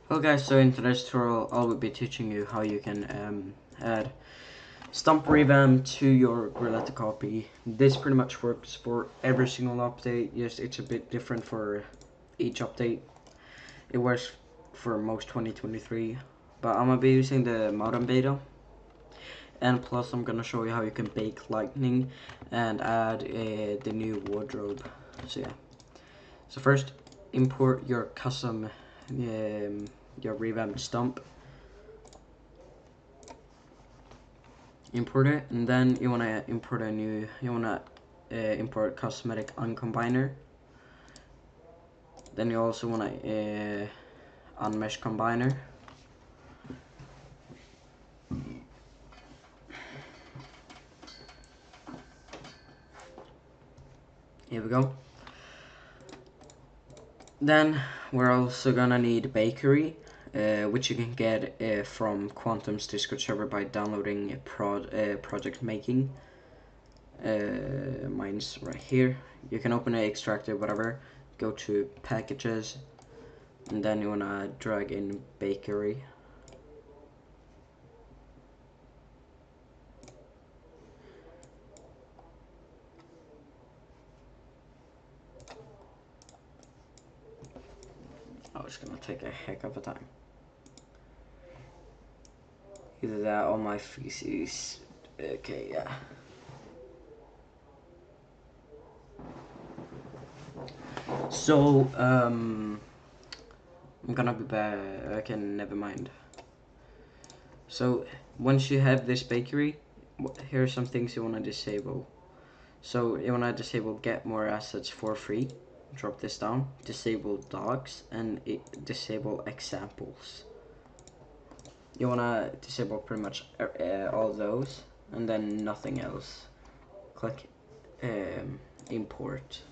Hello guys, so in today's tutorial I will be teaching you how you can add stump revamp to your Gorilla copy. This pretty much works for every single update. Yes, it's a bit different for each update. It works for most 2023, but I'm gonna be using the modern beta, and plus I'm gonna show you how you can bake lightning and add the new wardrobe. So yeah, so first import your custom your revamped stump. Import it, and then you want to import import cosmetic uncombiner. Then you also want to unmesh combiner. Here we go. Then we're also gonna need bakery, which you can get from Quantum's Discord server by downloading project making. Mine's right here. You can open it, extract it, whatever. Go to packages, and then you wanna drag in bakery. Oh, it's gonna take a heck of a time. Either that or my feces. Okay, yeah. So, I'm gonna be back. Okay, never mind. So, once you have this bakery, here are some things you wanna disable. So, you wanna disable get more assets for free. Drop this down. Disable dogs and disable examples. You wanna disable pretty much all those, and then nothing else. Click import.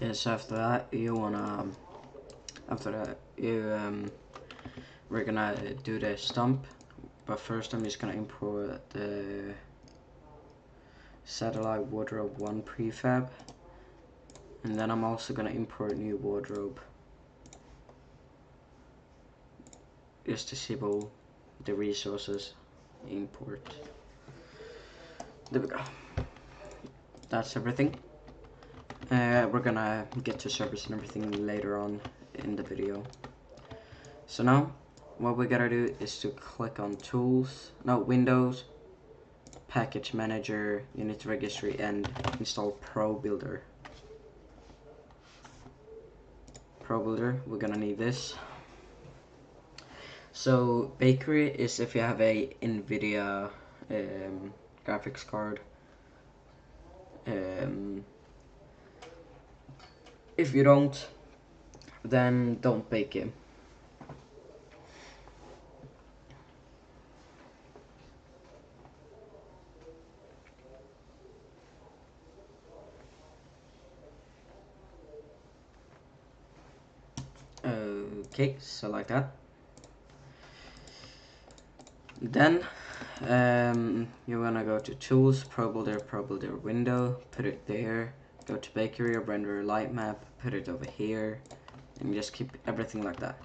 Okay, so after that, we're gonna do the stump, but first I'm just gonna import the satellite wardrobe 1 prefab, and then I'm also gonna import new wardrobe. Just disable the resources, import. There we go. That's everything. We're gonna get to service and everything later on in the video. So now what we gotta do is to click on Tools, no, Windows, Package Manager, Unit Registry, and install Pro Builder. Pro Builder, we're gonna need this. So bakery is if you have a NVIDIA graphics card. If you don't, then don't bake it. Okay, so like that. Then you wanna go to Tools, Pro Builder window, put it there. Go to Bakery or Render Light Map, put it over here, and just keep everything like that.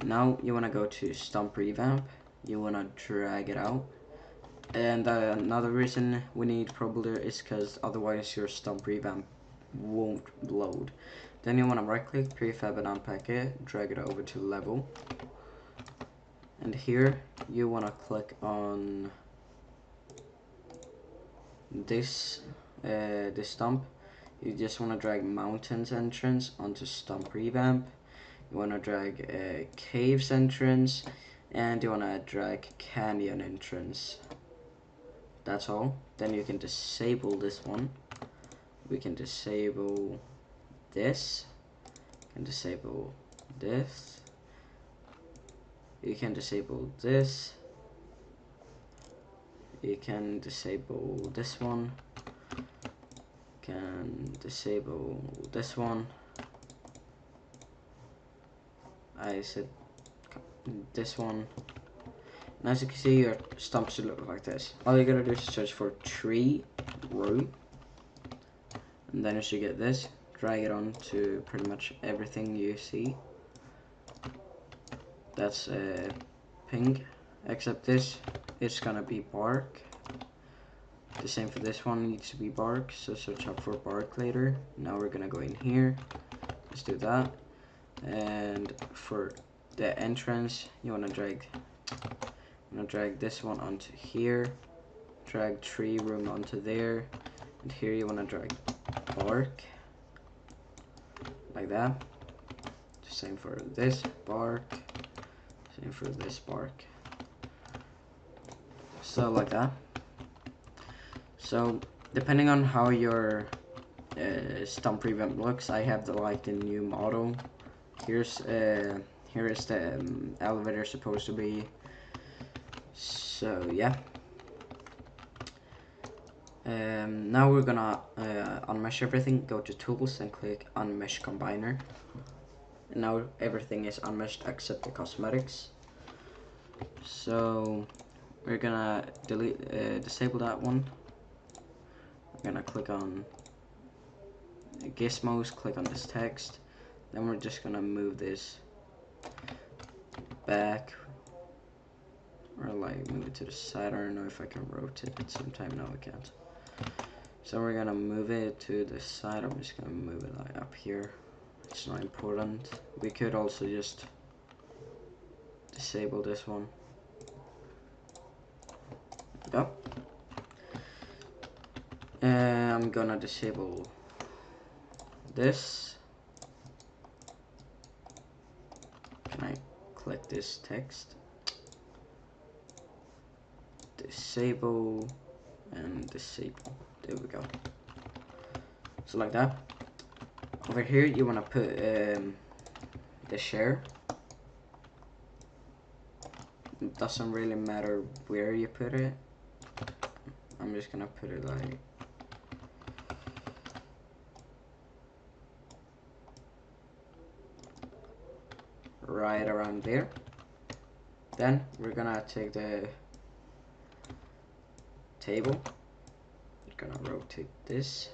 Now you wanna go to Stump Revamp. You wanna drag it out. And another reason we need Pro Builder is because otherwise your Stump Revamp won't load. Then you want to right click, prefab and unpack it, drag it over to level. And here you want to click on this this stump. You just want to drag mountains entrance onto Stump Revamp. You want to drag caves entrance, and you want to drag canyon entrance. That's all. Then you can disable this one. We can disable this. And disable this. You can disable this. You can disable this one. Can disable this one. I said this one. And as you can see, your stump should look like this. All you gotta do is search for tree root, and then you should get this. Drag it on to pretty much everything you see. That's pink, except this, it's gonna be bark. The same for this one, needs to be bark, so search up for bark later. Now we're gonna go in here, let's do that. And for the entrance, you wanna drag this one onto here, drag tree room onto there, and here you wanna drag bark, like that. Same for this bark, same for this bark. So like that. So depending on how your stump revamp looks, I have the new model. Here is the elevator supposed to be. So yeah. Now we're gonna unmesh everything. Go to Tools and click Unmesh Combiner. And now everything is unmeshed except the cosmetics. So we're gonna disable that one. We're gonna click on gizmos, click on this text. Then we're just gonna move this back, or move it to the side. I don't know if I can rotate it sometime. No, I can't. So we're gonna move it to the side. I'm just gonna move it up here. It's not important. We could also just disable this one. Go. I'm gonna disable this. Can I click this text? Disable and disable. There we go. So like that. Over here you wanna put the share. It doesn't really matter where you put it. I'm just gonna put it right around there. Then we're gonna take the table. We're gonna rotate this.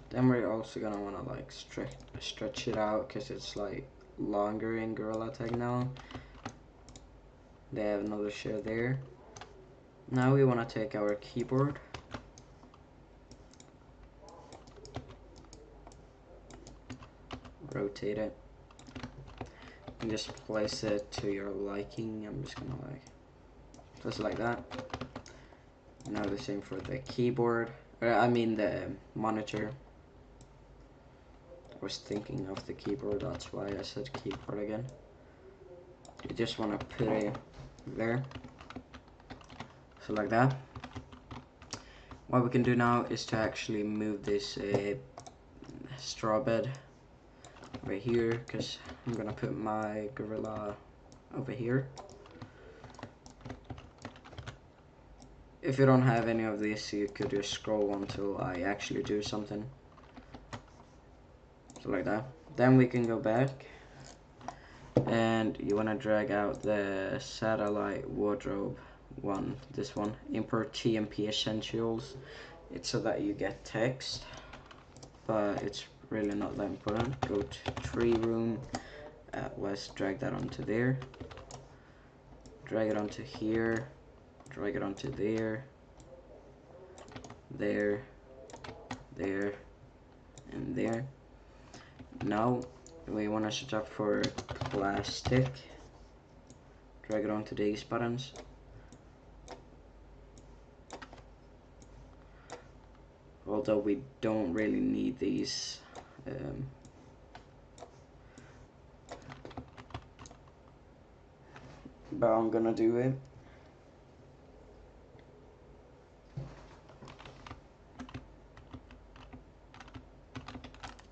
Then we're also gonna wanna stretch it out because it's longer in Gorilla Tag now. They have another share there. Now we wanna take our keyboard rotate it, and just place it to your liking. I'm just gonna like place it like that. Now the same for the keyboard, I mean the monitor. I was thinking of the keyboard, that's why I said keyboard again. You just want to put it there, so like that. What we can do now is to actually move this straw bed right here, because I'm gonna put my gorilla over here. If you don't have any of this, you could just scroll until I actually do something. So like that. Then we can go back, and you want to drag out the satellite wardrobe one, this one, import TMP essentials. It's so that you get text, but it's really not that important. Go to tree room, let's drag that onto there, drag it onto here, drag it onto there, there, there, and there. Now we want to set up for plastic, drag it onto these buttons. Although we don't really need these, but I'm gonna do it.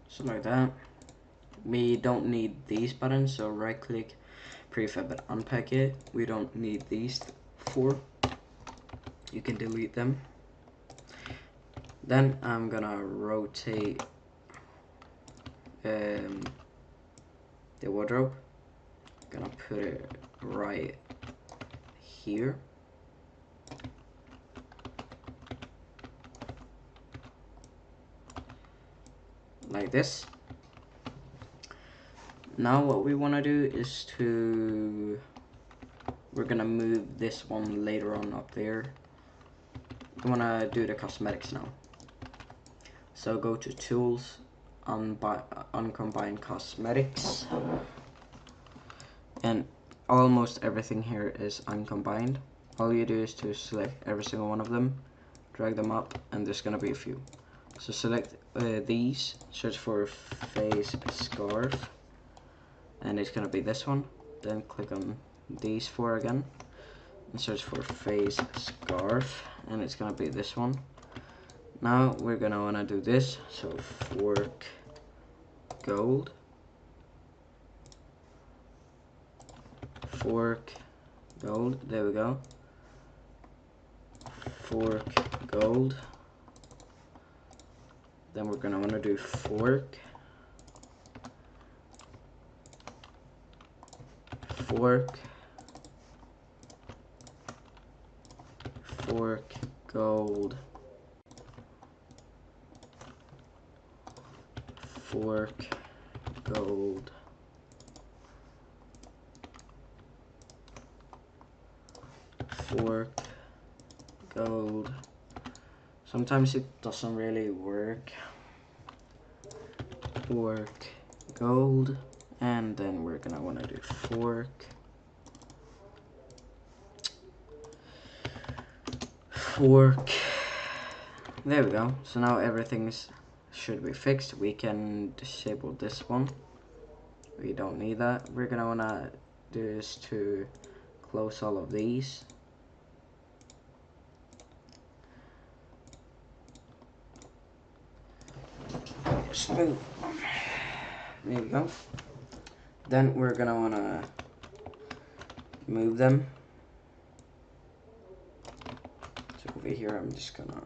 So like that. We don't need these buttons, so right click, prefab and unpack it. We don't need these four. You can delete them. Then I'm gonna rotate the wardrobe. Gonna put it right here. Like this. Now what we want to do is we're gonna move this one later on up there. We want to do the cosmetics now. So go to tools, uncombine cosmetics, and almost everything here is uncombined. All you do is to select every single one of them, drag them up, and there's gonna be a few. So select these, search for face scarf, and it's gonna be this one. Then click on these four again and search for face scarf, and it's gonna be this one. Now we're gonna wanna do this, so fork gold, fork gold, there we go, fork gold. Then we're gonna wanna do fork, fork, fork gold, fork gold, fork gold. Sometimes it doesn't really work. Fork gold, and then we're gonna want to do fork, fork. There we go. So now everything's should be fixed. We can disable this one. We don't need that. We're gonna wanna do this to close all of these. Smooth. There we go. Then we're gonna wanna move them. So over here, I'm just gonna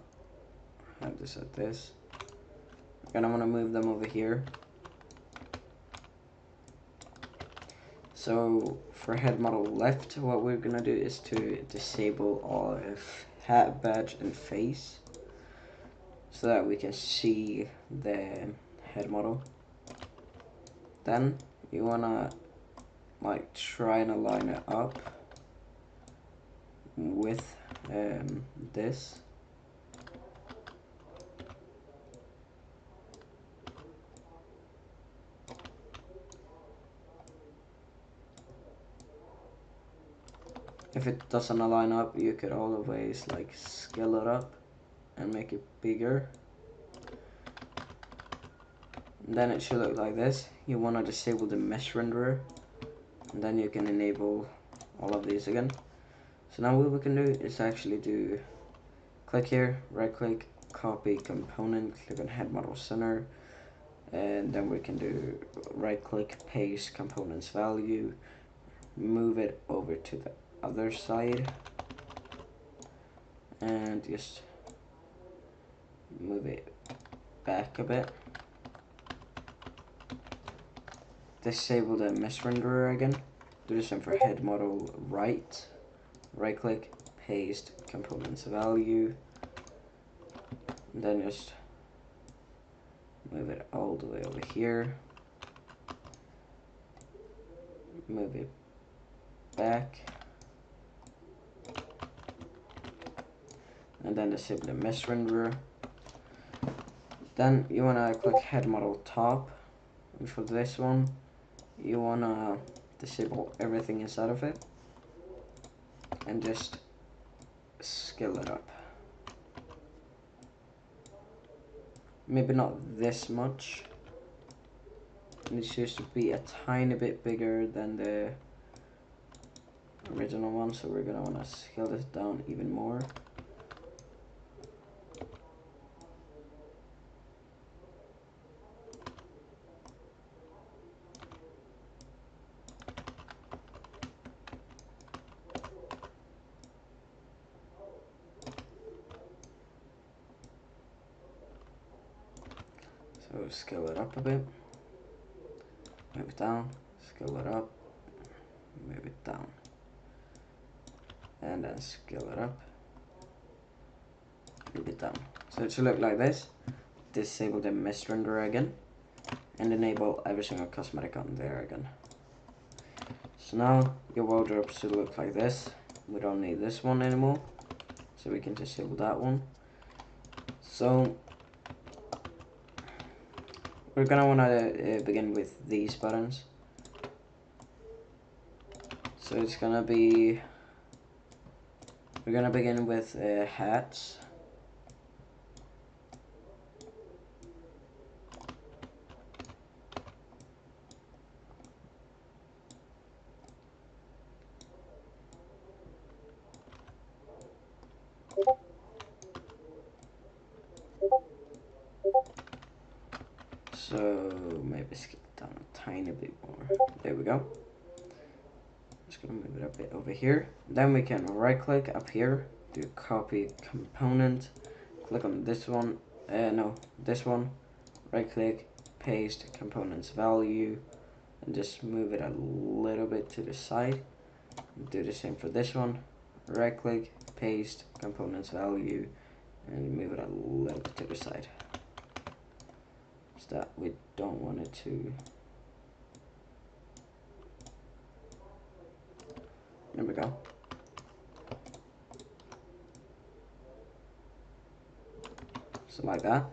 have this at this. We're gonna wanna move them over here. So for head model left, what we're gonna do is to disable all of hat, badge, and face, so that we can see the head model. Then you wanna like try and align it up with this. if it doesn't align up, you could always like scale it up and make it bigger. And then it should look like this. You want to disable the mesh renderer, and then you can enable all of these again. So now what we can do is actually do click here, right click, copy component, click on head model center, and then we can do right click, paste components value, move it over to the other side, and just move it back a bit. Disable the mesh renderer again. Do the same for head model right click, paste components value, and then just move it all the way over here, move it back, and then disable the mesh renderer. Then you want to click head model top, and for this one you want to disable everything inside of it and just scale it up. Maybe not this much. It needs to be a tiny bit bigger than the original one, so we're gonna want to scale this down even more. So scale it up a bit, move it down, scale it up, move it down, and then scale it up, move it down. So it should look like this. Disable the mesh renderer again, and enable every single cosmetic on there again. So now your wardrobe should look like this. We don't need this one anymore, so we can disable that one. So we're gonna wanna begin with these buttons. So it's gonna be, we're gonna begin with hats. So maybe skip it down a tiny bit more. There we go. Just gonna move it a bit over here. Then we can right click up here, do copy component, click on this one, no, this one, right click, paste components value, and just move it a little bit to the side. Do the same for this one, right click, paste components value, and move it a little bit to the side. That we don't want it to. There we go. So like that.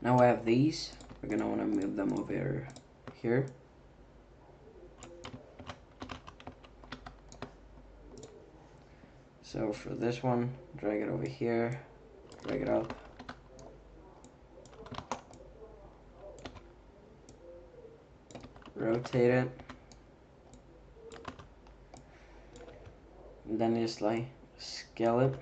Now I have these. We're gonna want to move them over here. So for this one, drag it over here, drag it up. Rotate it. And then just like scale it.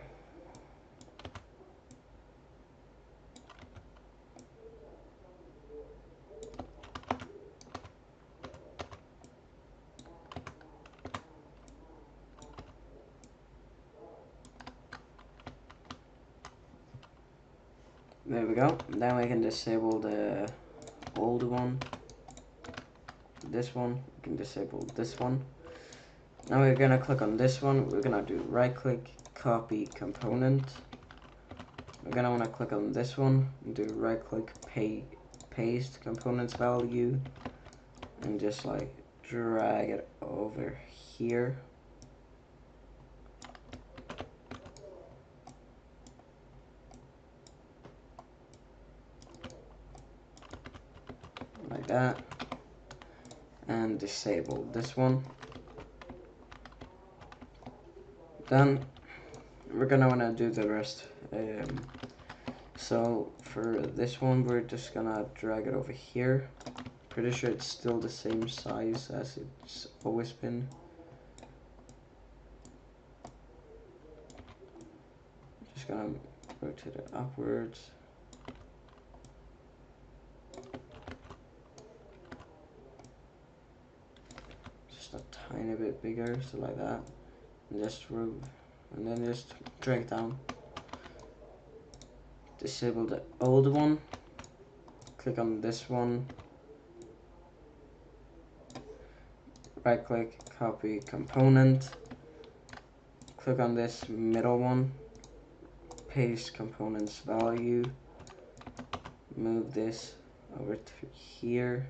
There we go. Then we can disable the old one. This one, we can disable this one. Now we're gonna click on this one. We're gonna do right click, copy component. We're gonna wanna click on this one and do right click, paste components value, and just like drag it over here. Like that. and disable this one. Then we're gonna wanna do the rest. So for this one, we're just gonna drag it over here. Pretty sure it's still the same size as it's always been. Just gonna rotate it upwards. Just a tiny bit bigger, so like that. And just move, and then just drag down. Disable the old one. Click on this one. Right click, copy component. Click on this middle one. Paste components value. Move this over to here.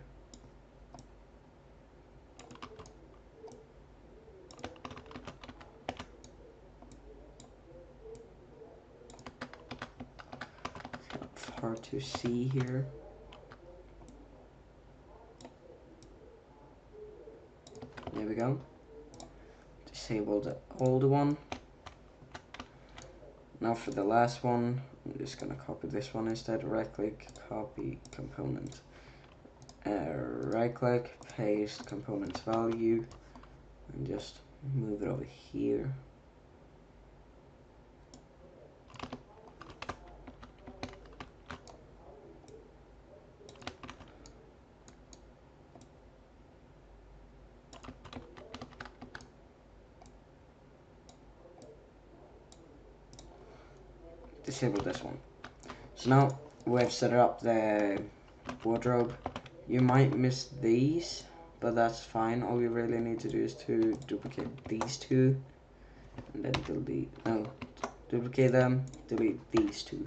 Hard to see here. There we go. Disable the old one. Now for the last one, I'm just gonna copy this one instead. Right click, copy component. Right click, paste components value, and just move it over here. Disable this one. So now we've set up the wardrobe. You might miss these, but that's fine. All you really need to do is to duplicate these two, and then duplicate them, delete these two.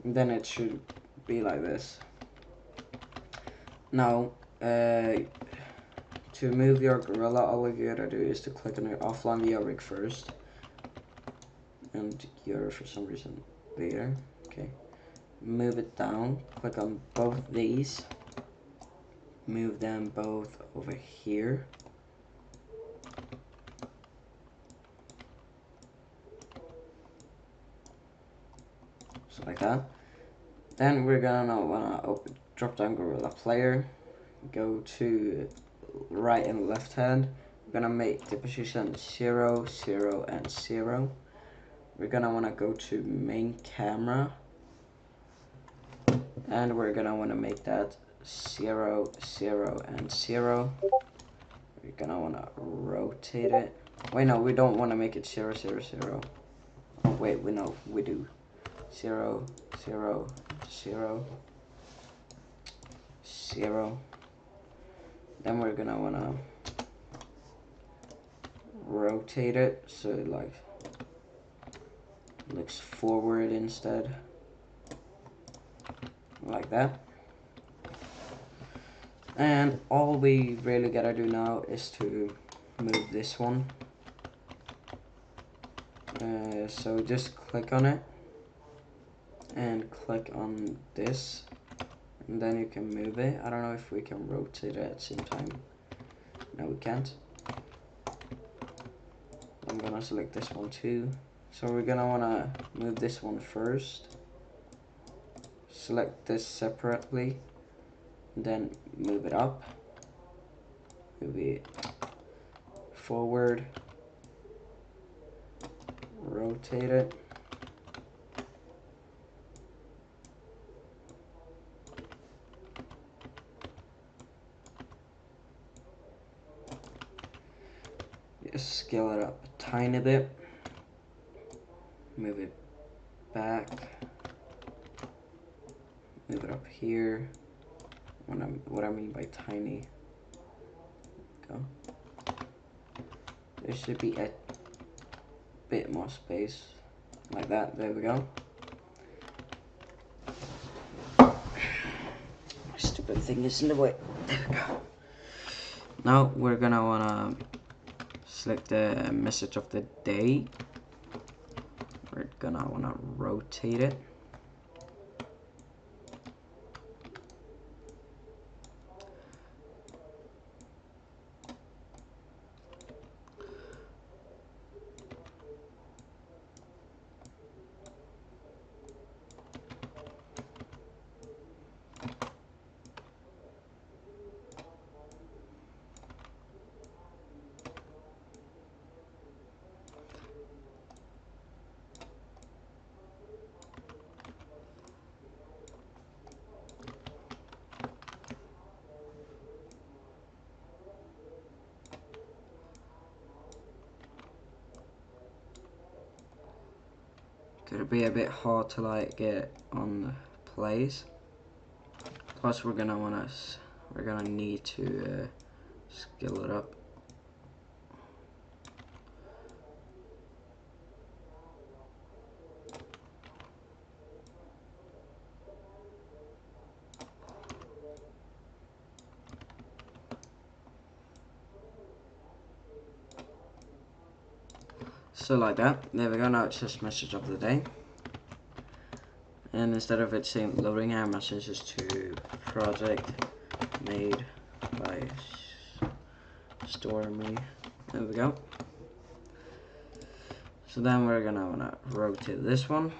And then it should be like this. Now, to move your gorilla, all you gotta do is to click on your offline VR rig first. And you're for some reason there. Okay. Move it down. Click on both these. Move them both over here. So like that. Then we're gonna wanna open drop down Gorilla Player. Go to right and left hand. We're gonna make the position 0, 0, and 0. We're gonna wanna go to main camera. And we're gonna wanna make that 0, 0, and 0. We're gonna wanna rotate it. Wait, no, we don't wanna make it 0, 0, 0. Oh, wait, we do. 0, 0, 0, 0. Then we're gonna wanna rotate it so it like looks forward instead, like that. And all we really gotta do now is to move this one. So just click on it and click on this, and then you can move it. I don't know if we can rotate it at the same time. No, we can't. I'm gonna select this one too. So we're gonna wanna move this one first. Select this separately, and then move it up. Move it forward. Rotate it. Just scale it up a tiny bit. Move it back. Move it up here. What I mean by tiny. Go. There should be a bit more space. Like that. There we go. My stupid thing is in the way. There we go. Now we're gonna wanna select the message of the day. Where'd it gonna wanna rotate it. Could be a bit hard to like get on the place. Plus we're gonna need to scale it up. So like that. There we go. Now it says message of the day. And instead of it saying loading, our message is to project made by Stormy. There we go. So then we're gonna wanna rotate this one.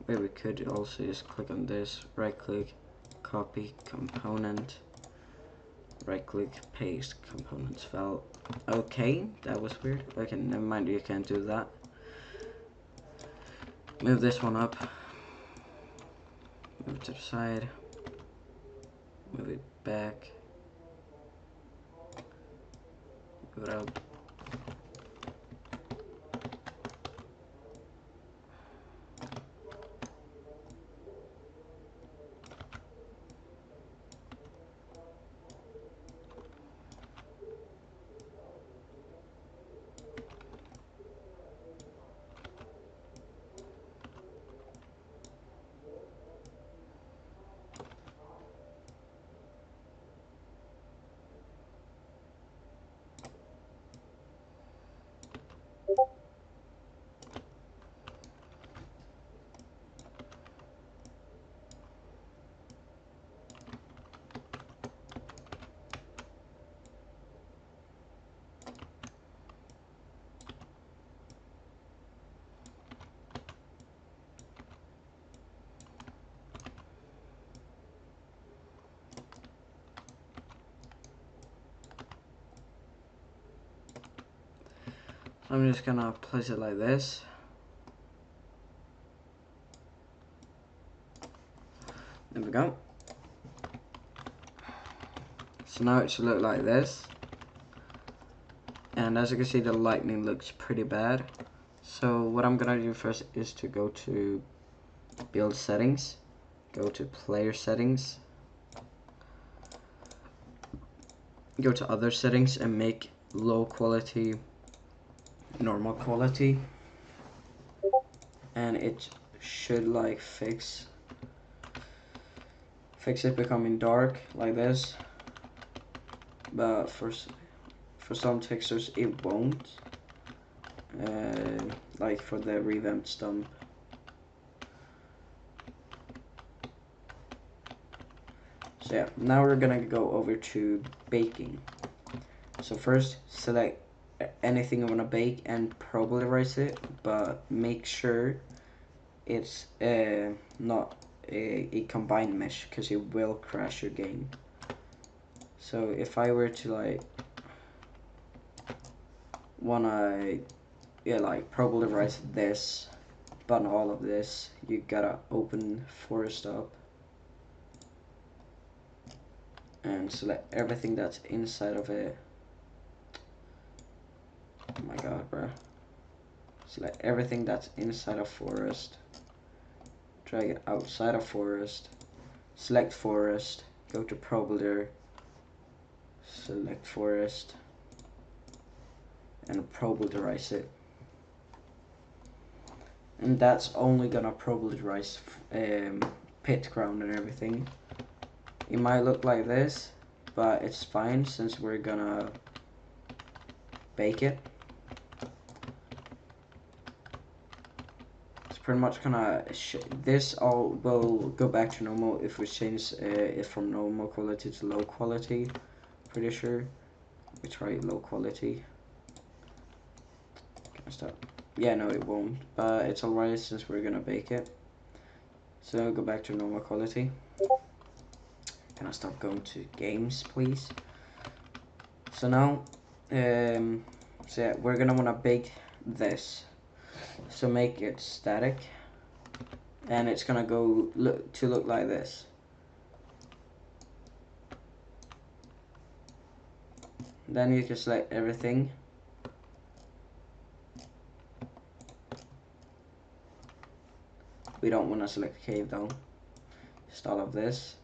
Where we could also just click on this, right click, copy component, right click, paste components file. Okay, that was weird. Okay, never mind, you can't do that. Move this one up. Move it to the side. Move it back. Move it up. I'm just gonna place it like this. There we go. So now it should look like this. And as you can see, the lightning looks pretty bad. So what I'm gonna do first is to go to build settings, go to player settings, go to other settings and make low quality normal quality, and it should like fix it becoming dark like this, but for some textures it won't, like for the revamped stump. So yeah, now we're gonna go over to baking. So first select anything you want to bake and probably it, but make sure it's not a combined mesh, because it will crash your game. So if I were to like wanna like probably this, but not all of this, you gotta open forest up and select everything that's inside of it. Oh my god, bro. Select everything that's inside of forest, drag it outside of forest, select forest, go to probuilder, select forest, and probuilderize it. And that's only gonna probuilderize pit ground and everything. It might look like this, but it's fine since we're gonna bake it. pretty much gonna this all will go back to normal if we change it from normal quality to low quality. Pretty sure we try low quality. Can I stop? Yeah, no, it won't, but it's alright since we're gonna bake it. So go back to normal quality. Can I stop going to games, please? So now, so yeah, we're gonna wanna bake this. So make it static, and it's gonna go look like this. Then you can select everything. We don't want to select cave though. Just all of this,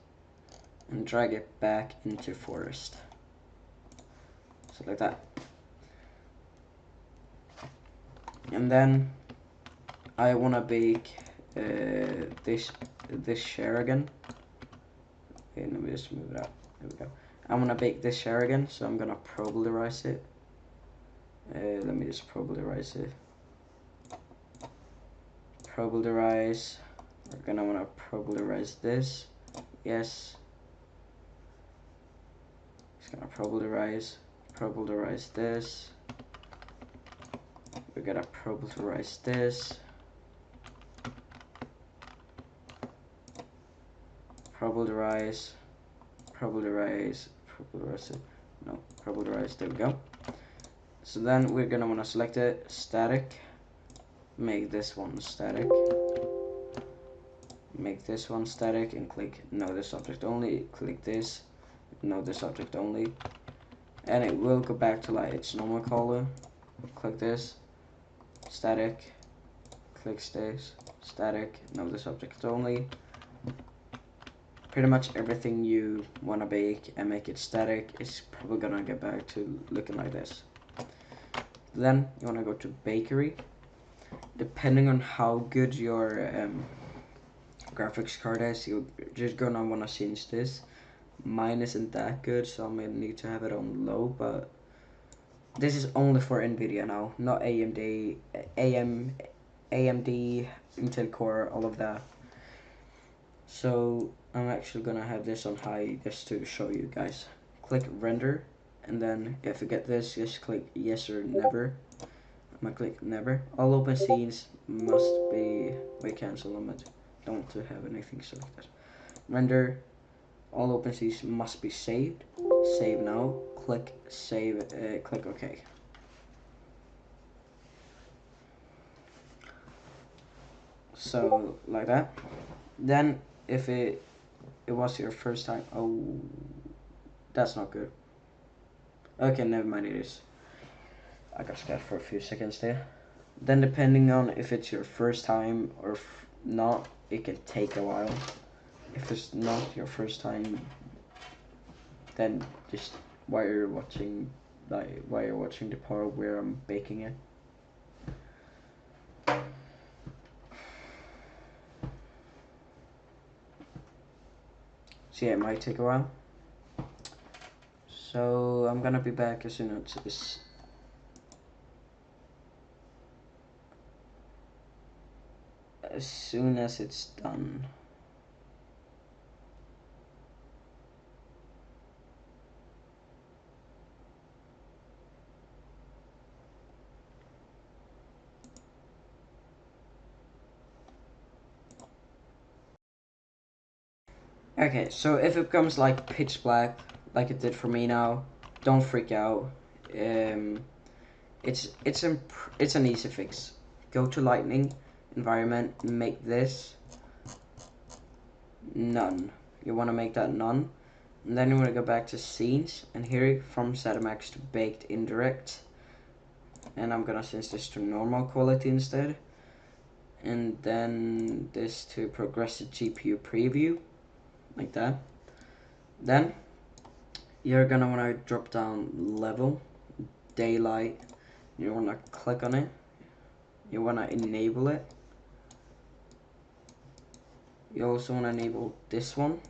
and drag it back into forest. So like that. And then I want to bake this share again. Okay, let me just move it out. There we go. I want to bake this share again, so I'm gonna probablyrize it. Let me just probablyrize it. Probablyrize. We're gonna want to probablyrize this. Yes. Just gonna probablyrize this. We're gonna probablyrize this. Probablyrize it. No, probablyrize. There we go. So then we're gonna want to select it, static. Make this one static. Make this one static and click no this object only. Click this, no this object only, and it will go back to like its normal color. Click this, static. Click this, static, no this object only. Pretty much everything you want to bake and make it static is probably gonna get back to looking like this. Then you want to go to bakery. Depending on how good your graphics card is, you're just gonna want to change this. Mine isn't that good, so I'm gonna need to have it on low, but this is only for Nvidia now, not AMD, Intel Core, all of that. So I'm actually gonna have this on high just to show you guys. Click render, and then if you get this, just click yes or never. I'm gonna click never. All open scenes must be, wait, cancel them. I don't want to have anything selected. Render, all open scenes must be saved. Save now. Click save, click OK. So like that. Then if it was your first time, oh, that's not good. Okay, never mind, it is. I got scared for a few seconds there. Then depending on if it's your first time or not, it can take a while. If it's not your first time, then just while you're watching the part where I'm baking it. So yeah, it might take a while. So I'm gonna be back as soon as it's done. Okay, so if it becomes like pitch black, like it did for me now, don't freak out. It's an easy fix. Go to lightning, environment, make this none. You want to make that none, and then you want to go back to scenes, and here from ZMax to baked indirect, and I'm gonna change this to normal quality instead, and then this to progressive GPU preview, like that. Then you're gonna want to drop down level, daylight. You want to click on it. You want to enable it. You also want to enable this one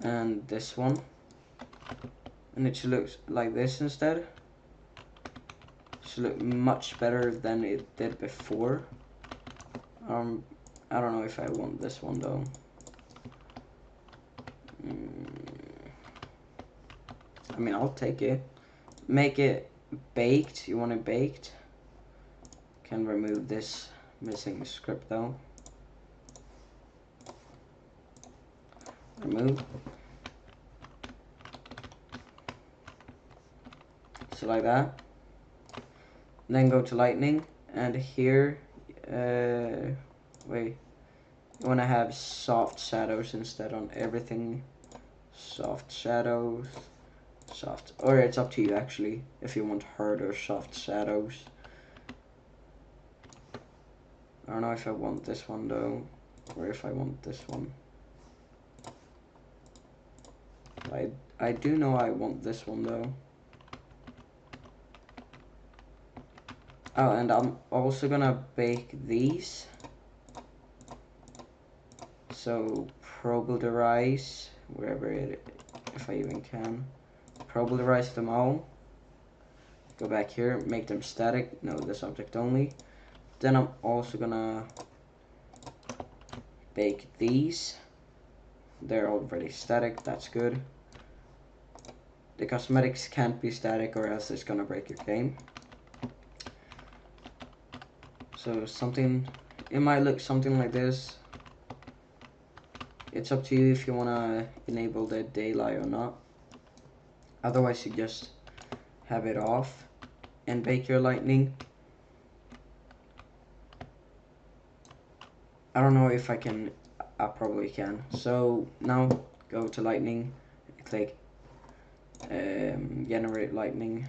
and this one, and it should look like this instead. It should look much better than it did before. I don't know if I want this one though. I mean, I'll take it. Make it baked. You want it baked? Can remove this missing script though. Remove. So like that. And then go to lightning, and here, wait. You want to have soft shadows instead on everything. Soft shadows. Soft, or it's up to you actually if you want hard or soft shadows. I don't know if I want this one though, or if I want this one. I do know I want this one though. Oh, and I'm also gonna bake these. So probabilize wherever it, if I even can. Probabilize them all. Go back here, make them static. No, this object only. Then I'm also gonna bake these. They're already static, that's good. The cosmetics can't be static or else it's gonna break your game. So something, it might look something like this. It's up to you if you wanna enable the daylight or not. Otherwise you just have it off and bake your lightning. I don't know if I can, I probably can. So now go to lightning, click generate lightning.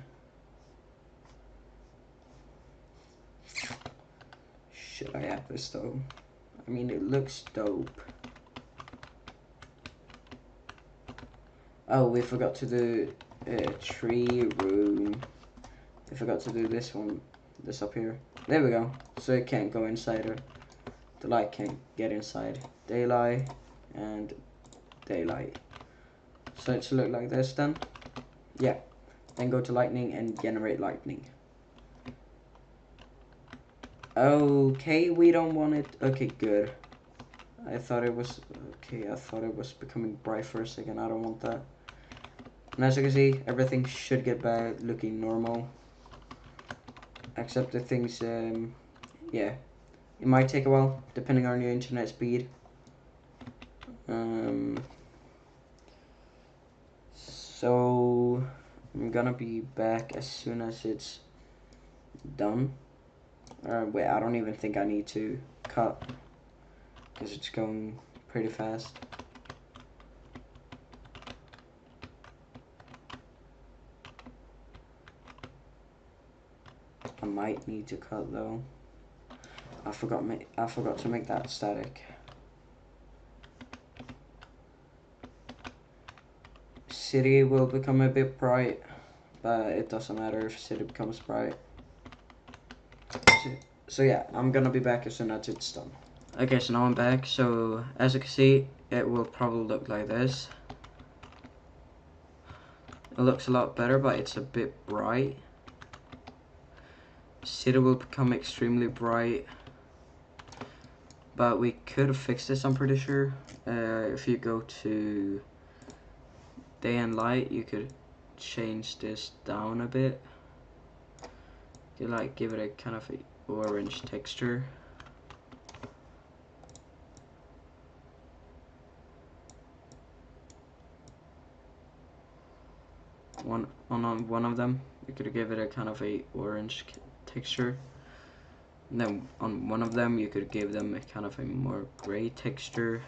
Should I have this though? I mean, it looks dope. Oh, we forgot to do tree room. We forgot to do this one, this up here. There we go. So it can't go inside her. The light can't get inside. Daylight and daylight. So it should look like this then. Yeah. Then go to lightning and generate lightning. Okay, we don't want it. Okay, good. I thought it was okay. I thought it was becoming bright for a second. I don't want that. And as you can see, everything should get back looking normal. Except the things, yeah. It might take a while, depending on your internet speed. So I'm gonna be back as soon as it's done. Wait, I don't even think I need to cut because it's going pretty fast. I might need to cut though. I forgot to make that static. City will become a bit bright, but it doesn't matter if city becomes bright. So yeah, I'm gonna be back as soon as it's done. Okay, so now I'm back. So as you can see, it will probably look like this. It looks a lot better, but it's a bit bright. City will become extremely bright, but we could fix this, I'm pretty sure. If you go to day and light, you could change this down a bit. You like give it a kind of a orange texture. On one of them, you could give it a kind of a orange texture. And then on one of them, you could give them a kind of a more gray texture.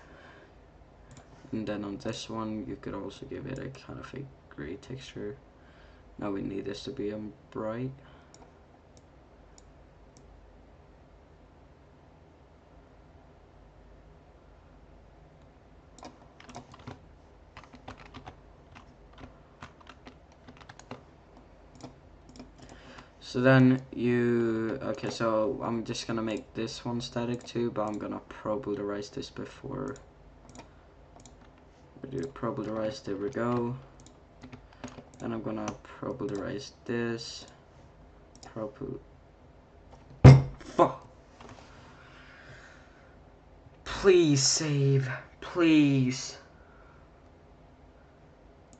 And then on this one, you could also give it a kind of a gray texture. Now we need this to be bright. So then okay, so I'm just gonna make this one static too, but I'm gonna probabilize this before we do probabilize. There we go. Then I'm gonna probabilize this. Fuck. Please save. Please.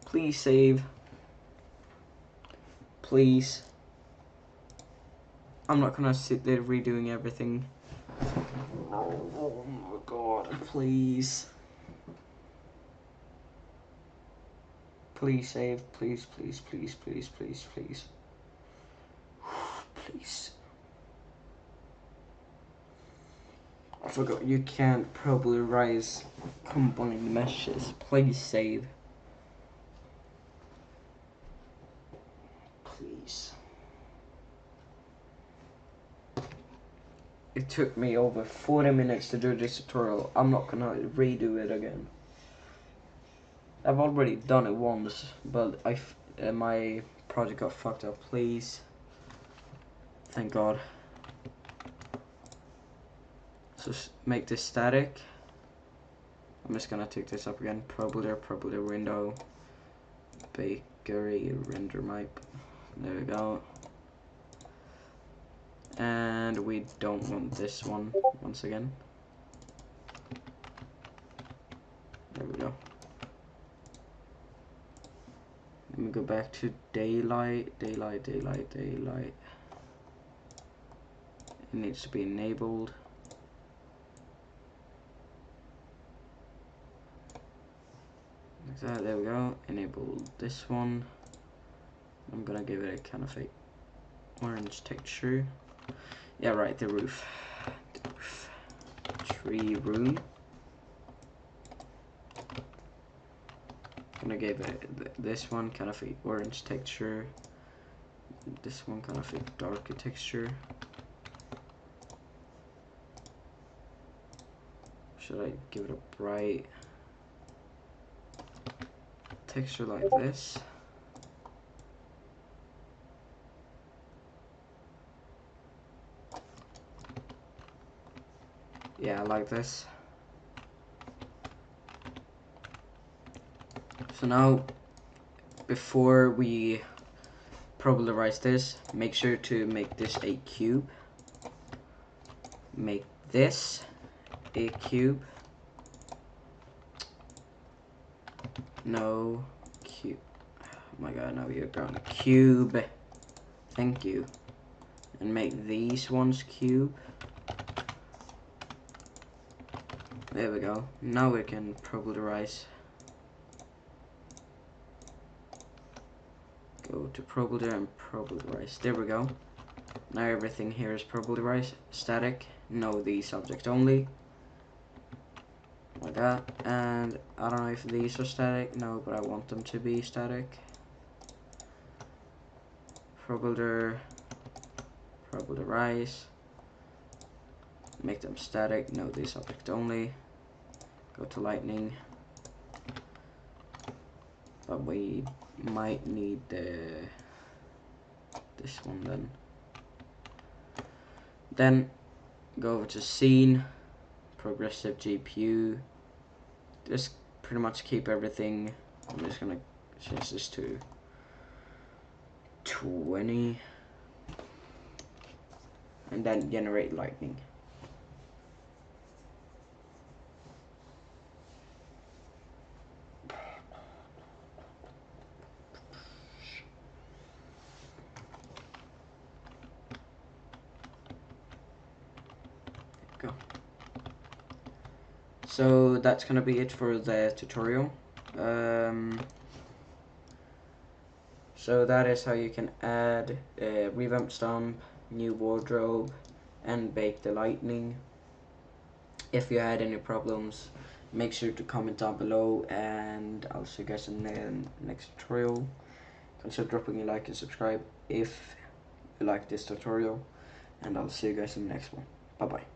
Please save. Please. I'm not gonna sit there redoing everything. Oh my god. Please. Please save. Please, please, please, please, please, please. Please. I forgot you can't probably rise combined meshes. Please save. Please. It took me over 40 minutes to do this tutorial. I'm not gonna redo it again. I've already done it once, but my project got fucked up. Please. Thank God. So make this static. I'm just gonna take this up again. Probably window. Bakery render map. There we go. And we don't want this one once again. There we go. Let me go back to daylight. It needs to be enabled. Like that, there we go. Enable this one. I'm gonna give it a kind of a orange texture. Yeah, right, the roof. Tree room. Gonna give it this one kind of a orange texture. This one kind of a darker texture. Should I give it a bright texture like this? Yeah, I like this. So now, before we probably this, make sure to make this a cube. Make this a cube. No, cube. Oh my god, now you're drawing a cube. Thank you. And make these ones cube. There we go. Now we can probably go to probably and probably. There we go. Now everything here is probably static. No, these objects only. Like that. And I don't know if these are static. No, but I want them to be static. Probably rise. Make them static. No, these objects only. Go to lightning. But we might need this one then. Then go over to scene, progressive GPU. Just pretty much keep everything. I'm just gonna change this to 20 and then generate lightning. Go. So that's gonna be it for the tutorial. So that is how you can add a revamped stump, new wardrobe, and bake the lightning. If you had any problems, make sure to comment down below, and I'll see you guys in the next tutorial. Consider dropping a like and subscribe if you like this tutorial, and I'll see you guys in the next one. Bye bye.